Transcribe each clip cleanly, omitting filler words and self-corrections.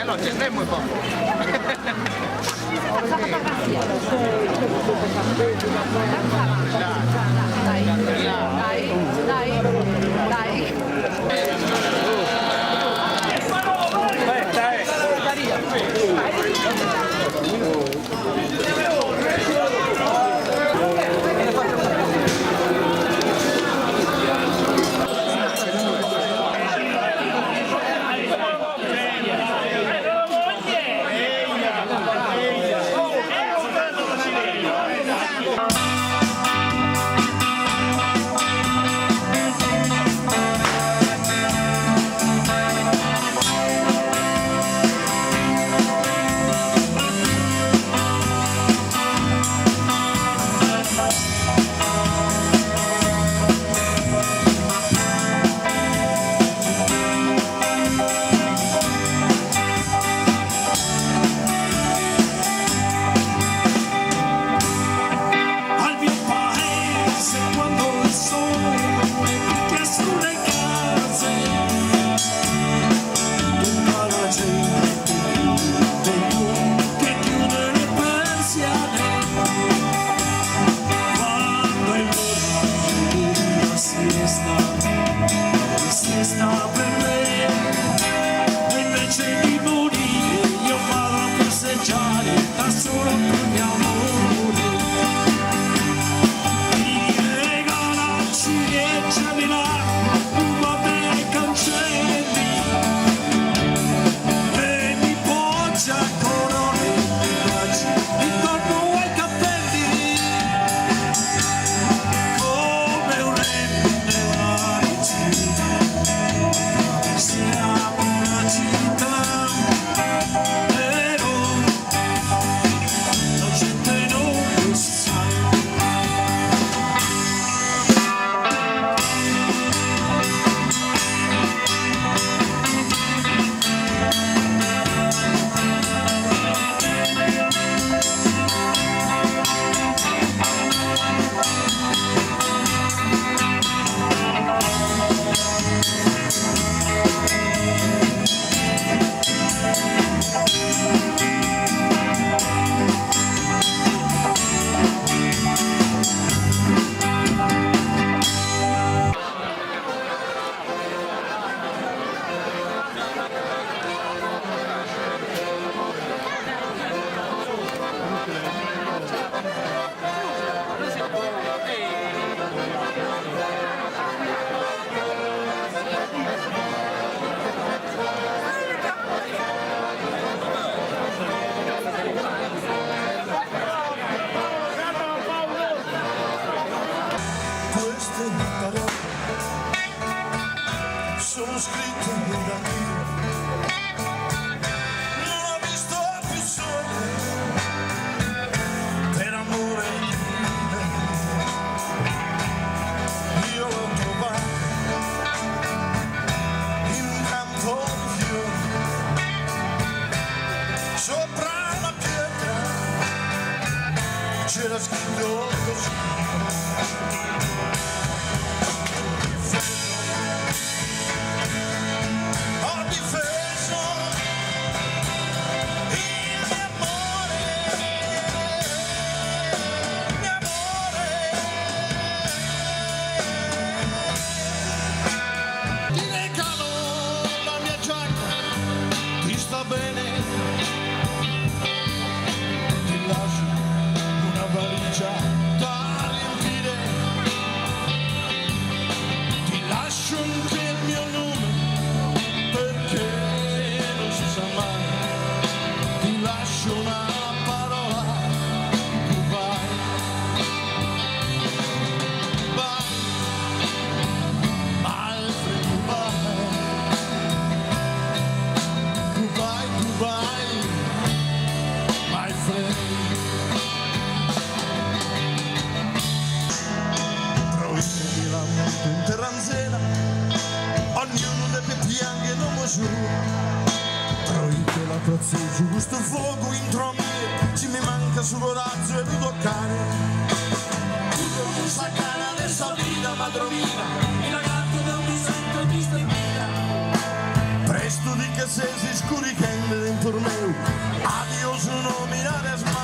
Allora ci stemmo un po'. Sono scritte da Dio, non ho visto più sole per amore di me. Io l'ho trovato in un campo di fiori, sopra la pietra c'era scritto così. Giusto fuoco intro a me, ci mi manca su coraggio e di toccare. Tu non sai cara adesso vita madromina, il ragazzo non mi sento mi sta in via. Presto di che sei si scuri che dentro me, adios non mirare mai.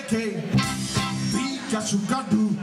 Che picchia su cadu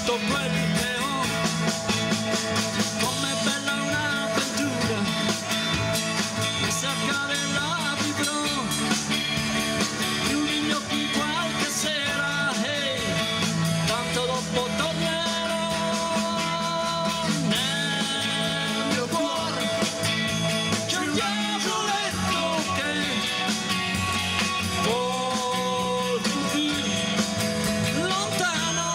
tutto quel che ho, com'è bella un'avventura, mi sa che la vivrò, chiudi gli occhi qualche sera, hey, tanto dopo tornerò nel mio cuore, c'è un diavoletto che vuol dire lontano.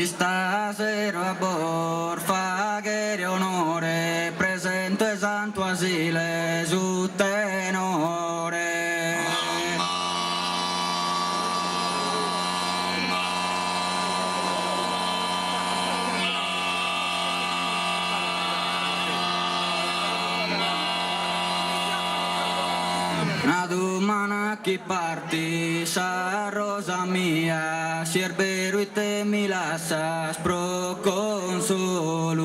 Stasera por faghere onore, presento e santo asile su tenore. Una domana che parti sa rosa mia, sierbero e te mi lascias pro consolo.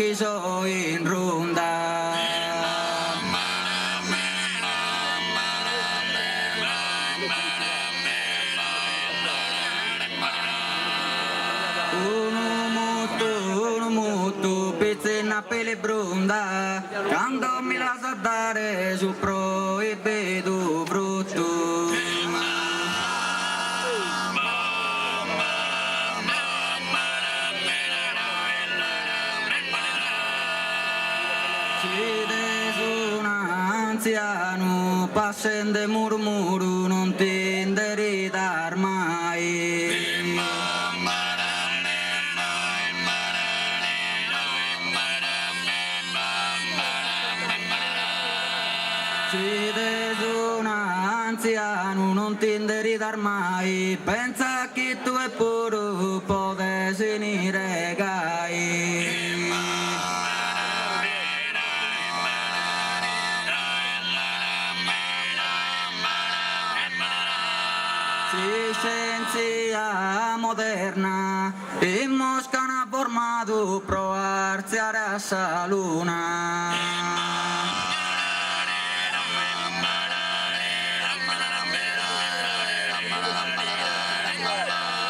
chi so in ronda. Uno muto, pezzenna pelle bronda, quando mi lascia dare su proibito brutto. Siete su un anziano, passende murmuru, non ti inderidar mai. Siete su un anziano, non ti inderidar mai, pensa che tu e pure puoi finire gai. Si scienza moderna, in Mosca hanno formato provarsi a rassa luna.